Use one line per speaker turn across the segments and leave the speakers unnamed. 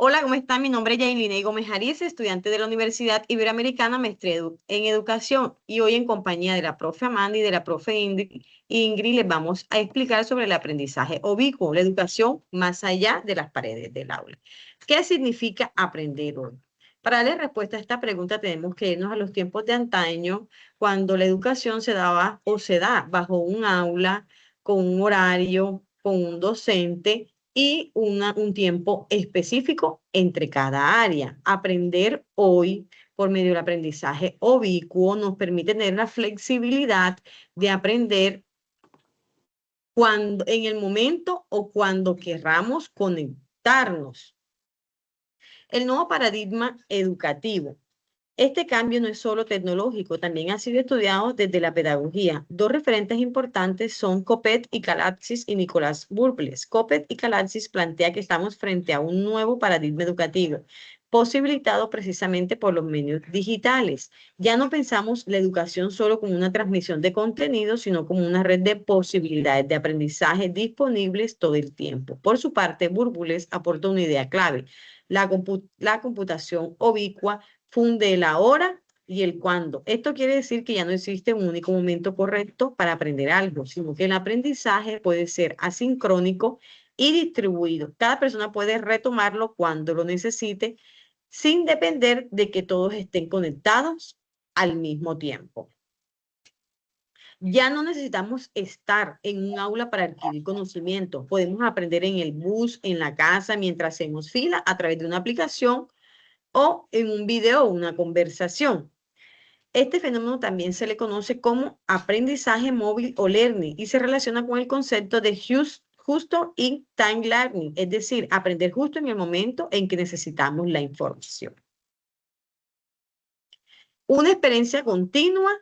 Hola, ¿cómo está? Mi nombre es Yailin Gómez Arias, estudiante de la Universidad Iberoamericana, maestría en Educación. Y hoy en compañía de la profe Amanda y de la profe Ingrid les vamos a explicar sobre el aprendizaje ubicuo, la educación más allá de las paredes del aula. ¿Qué significa aprender hoy? Para darle respuesta a esta pregunta tenemos que irnos a los tiempos de antaño, cuando la educación se daba o se da bajo un aula, con un horario, con un docente y un tiempo específico entre cada área. Aprender hoy por medio del aprendizaje ubicuo nos permite tener la flexibilidad de aprender cuando, en el momento o cuando querramos conectarnos. El nuevo paradigma educativo. Este cambio no es solo tecnológico, también ha sido estudiado desde la pedagogía. Dos referentes importantes son Coppet y Kalatsis y Nicolás Burles. Coppet y Kalatsis plantea que estamos frente a un nuevo paradigma educativo, posibilitado precisamente por los medios digitales. Ya no pensamos la educación solo como una transmisión de contenido, sino como una red de posibilidades de aprendizaje disponibles todo el tiempo. Por su parte, Burles aporta una idea clave. La computación ubicua funde el ahora y el cuándo. Esto quiere decir que ya no existe un único momento correcto para aprender algo, sino que el aprendizaje puede ser asincrónico y distribuido. Cada persona puede retomarlo cuando lo necesite, sin depender de que todos estén conectados al mismo tiempo. Ya no necesitamos estar en un aula para adquirir conocimiento. Podemos aprender en el bus, en la casa, mientras hacemos fila, a través de una aplicación o en un video o una conversación. Este fenómeno también se le conoce como aprendizaje móvil o learning y se relaciona con el concepto de justo in time learning, es decir, aprender justo en el momento en que necesitamos la información. Una experiencia continua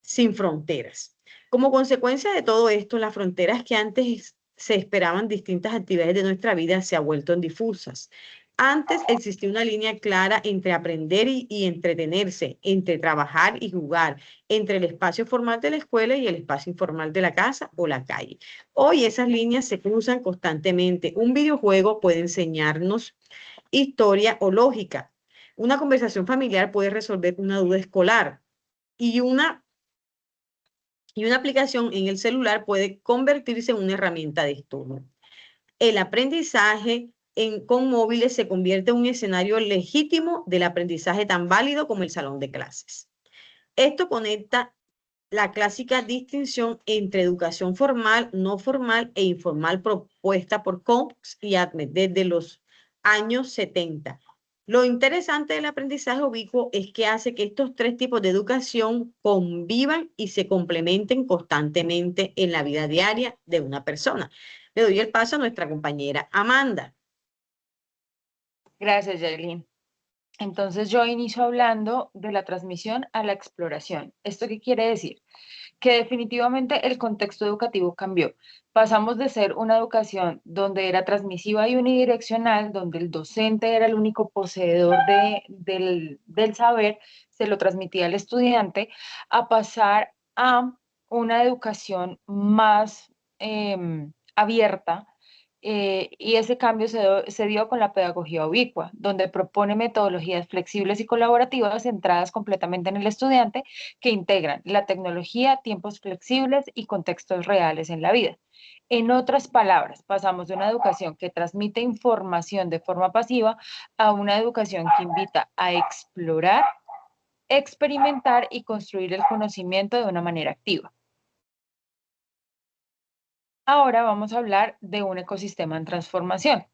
sin fronteras. Como consecuencia de todo esto, las fronteras que antes se esperaban distintas actividades de nuestra vida se han vuelto difusas. Antes existía una línea clara entre aprender y entretenerse, entre trabajar y jugar, entre el espacio formal de la escuela y el espacio informal de la casa o la calle. Hoy esas líneas se cruzan constantemente. Un videojuego puede enseñarnos historia o lógica. Una conversación familiar puede resolver una duda escolar y una aplicación en el celular puede convertirse en una herramienta de estudio. El aprendizaje con móviles se convierte en un escenario legítimo del aprendizaje tan válido como el salón de clases. Esto conecta la clásica distinción entre educación formal, no formal e informal propuesta por Cox y Admet desde los años 70. Lo interesante del aprendizaje ubicuo es que hace que estos tres tipos de educación convivan y se complementen constantemente en la vida diaria de una persona. Le doy el paso a nuestra compañera Amanda.
Gracias, Yailin. Entonces yo inicio hablando de la transmisión a la exploración. ¿Esto qué quiere decir? Que definitivamente el contexto educativo cambió. Pasamos de ser una educación donde era transmisiva y unidireccional, donde el docente era el único poseedor del saber, se lo transmitía al estudiante, a pasar a una educación más abierta, y ese cambio se dio con la pedagogía ubicua, donde propone metodologías flexibles y colaborativas centradas completamente en el estudiante que integran la tecnología, tiempos flexibles y contextos reales en la vida. En otras palabras, pasamos de una educación que transmite información de forma pasiva a una educación que invita a explorar, experimentar y construir el conocimiento de una manera activa. Ahora vamos a hablar de un ecosistema en transformación.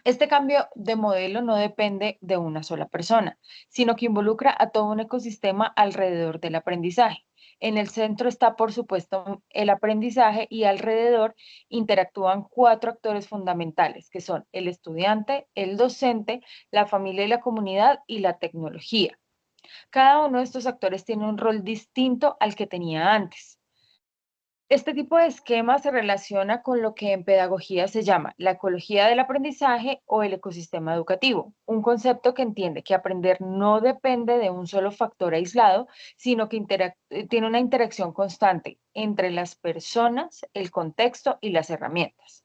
Este cambio de modelo no depende de una sola persona, sino que involucra a todo un ecosistema alrededor del aprendizaje. En el centro está, por supuesto, el aprendizaje y alrededor interactúan cuatro actores fundamentales, que son el estudiante, el docente, la familia y la comunidad y la tecnología. Cada uno de estos actores tiene un rol distinto al que tenía antes. Este tipo de esquema se relaciona con lo que en pedagogía se llama la ecología del aprendizaje o el ecosistema educativo, un concepto que entiende que aprender no depende de un solo factor aislado, sino que tiene una interacción constante entre las personas, el contexto y las herramientas.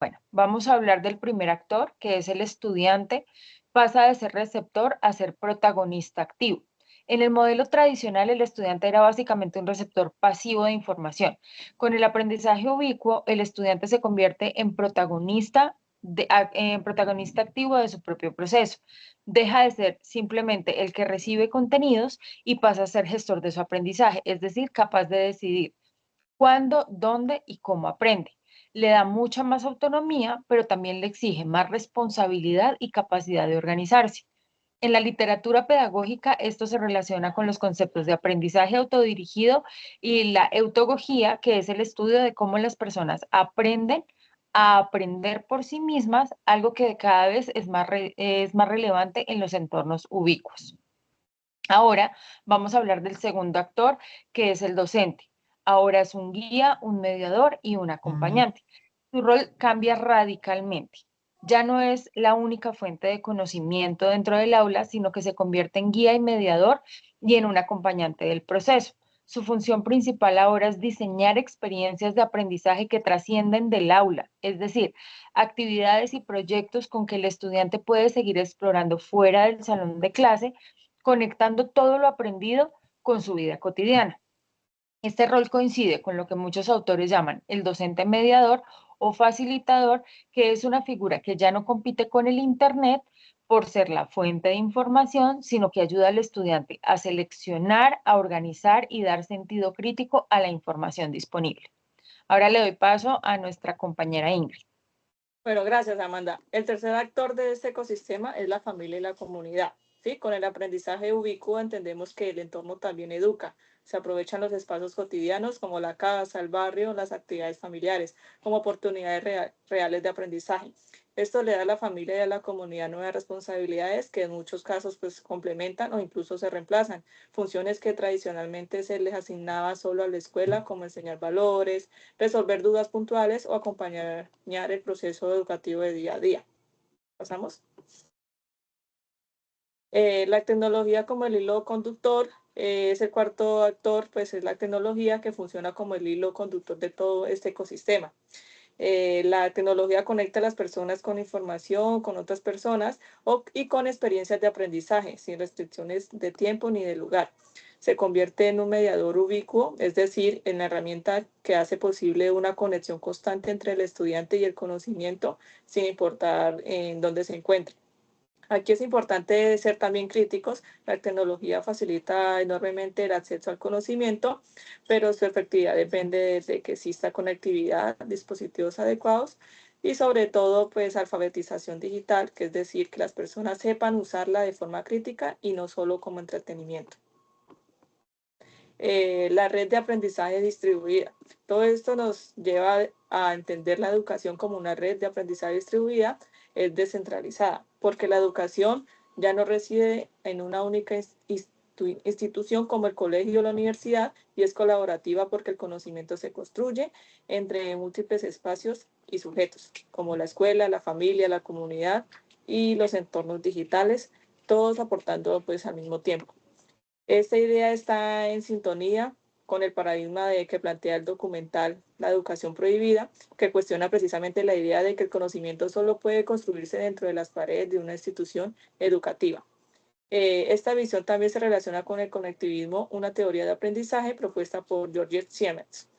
Bueno, vamos a hablar del primer actor, que es el estudiante. Pasa de ser receptor a ser protagonista activo. En el modelo tradicional, el estudiante era básicamente un receptor pasivo de información. Con el aprendizaje ubicuo, el estudiante se convierte en protagonista activo de su propio proceso. Deja de ser simplemente el que recibe contenidos y pasa a ser gestor de su aprendizaje, es decir, capaz de decidir cuándo, dónde y cómo aprende. Le da mucha más autonomía, pero también le exige más responsabilidad y capacidad de organizarse. En la literatura pedagógica, esto se relaciona con los conceptos de aprendizaje autodirigido y la eutogogía, que es el estudio de cómo las personas aprenden a aprender por sí mismas, algo que cada vez es más relevante en los entornos ubicuos. Ahora vamos a hablar del segundo actor, que es el docente. Ahora es un guía, un mediador y un acompañante. Su rol cambia radicalmente. Ya no es la única fuente de conocimiento dentro del aula, sino que se convierte en guía y mediador y en un acompañante del proceso. Su función principal ahora es diseñar experiencias de aprendizaje que trascienden del aula, es decir, actividades y proyectos con que el estudiante puede seguir explorando fuera del salón de clase, conectando todo lo aprendido con su vida cotidiana. Este rol coincide con lo que muchos autores llaman el docente mediador o facilitador, que es una figura que ya no compite con el Internet por ser la fuente de información, sino que ayuda al estudiante a seleccionar, a organizar y dar sentido crítico a la información disponible. Ahora le doy paso a nuestra compañera Ingrid.
Bueno, gracias, Amanda. El tercer actor de este ecosistema es la familia y la comunidad. ¿Sí? Con el aprendizaje ubicuo entendemos que el entorno también educa. Se aprovechan los espacios cotidianos como la casa, el barrio, las actividades familiares, como oportunidades reales de aprendizaje. Esto le da a la familia y a la comunidad nuevas responsabilidades que en muchos casos pues complementan o incluso se reemplazan. Funciones que tradicionalmente se les asignaba solo a la escuela, como enseñar valores, resolver dudas puntuales o acompañar el proceso educativo de día a día. ¿Pasamos? La tecnología como el hilo conductor es el cuarto actor, pues es la tecnología que funciona como el hilo conductor de todo este ecosistema. La tecnología conecta a las personas con información, con otras personas y con experiencias de aprendizaje, sin restricciones de tiempo ni de lugar. Se convierte en un mediador ubicuo, es decir, en la herramienta que hace posible una conexión constante entre el estudiante y el conocimiento, sin importar en dónde se encuentre. Aquí es importante ser también críticos. La tecnología facilita enormemente el acceso al conocimiento, pero su efectividad depende de que exista conectividad, dispositivos adecuados y sobre todo pues alfabetización digital, que es decir, que las personas sepan usarla de forma crítica y no solo como entretenimiento. La red de aprendizaje distribuida. Todo esto nos lleva a entender la educación como una red de aprendizaje distribuida, es descentralizada, porque la educación ya no reside en una única institución como el colegio o la universidad y es colaborativa porque el conocimiento se construye entre múltiples espacios y sujetos, como la escuela, la familia, la comunidad y los entornos digitales, todos aportando pues al mismo tiempo. Esta idea está en sintonía con el paradigma que plantea el documental La educación prohibida, que cuestiona precisamente la idea de que el conocimiento solo puede construirse dentro de las paredes de una institución educativa. Esta visión también se relaciona con el conectivismo, una teoría de aprendizaje propuesta por George Siemens.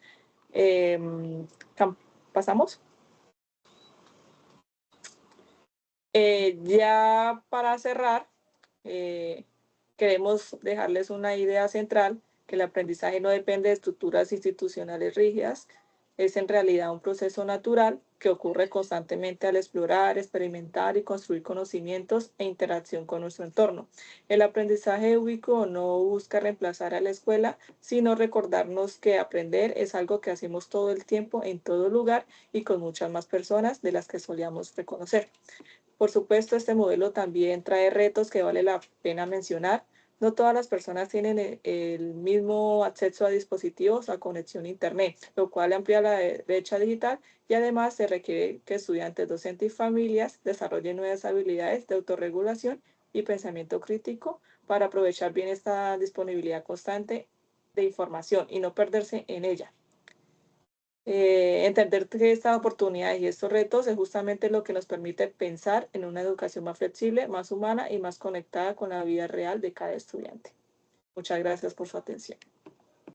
¿Pasamos? Ya para cerrar, queremos dejarles una idea central, que el aprendizaje no depende de estructuras institucionales rígidas, es en realidad un proceso natural que ocurre constantemente al explorar, experimentar y construir conocimientos e interacción con nuestro entorno. El aprendizaje ubicuo no busca reemplazar a la escuela, sino recordarnos que aprender es algo que hacemos todo el tiempo, en todo lugar y con muchas más personas de las que solíamos reconocer. Por supuesto, este modelo también trae retos que vale la pena mencionar. No todas las personas tienen el mismo acceso a dispositivos a conexión a Internet, lo cual amplía la brecha digital y además se requiere que estudiantes, docentes y familias desarrollen nuevas habilidades de autorregulación y pensamiento crítico para aprovechar bien esta disponibilidad constante de información y no perderse en ella. Entender que estas oportunidades y estos retos es justamente lo que nos permite pensar en una educación más flexible, más humana y más conectada con la vida real de cada estudiante. Muchas gracias por su atención.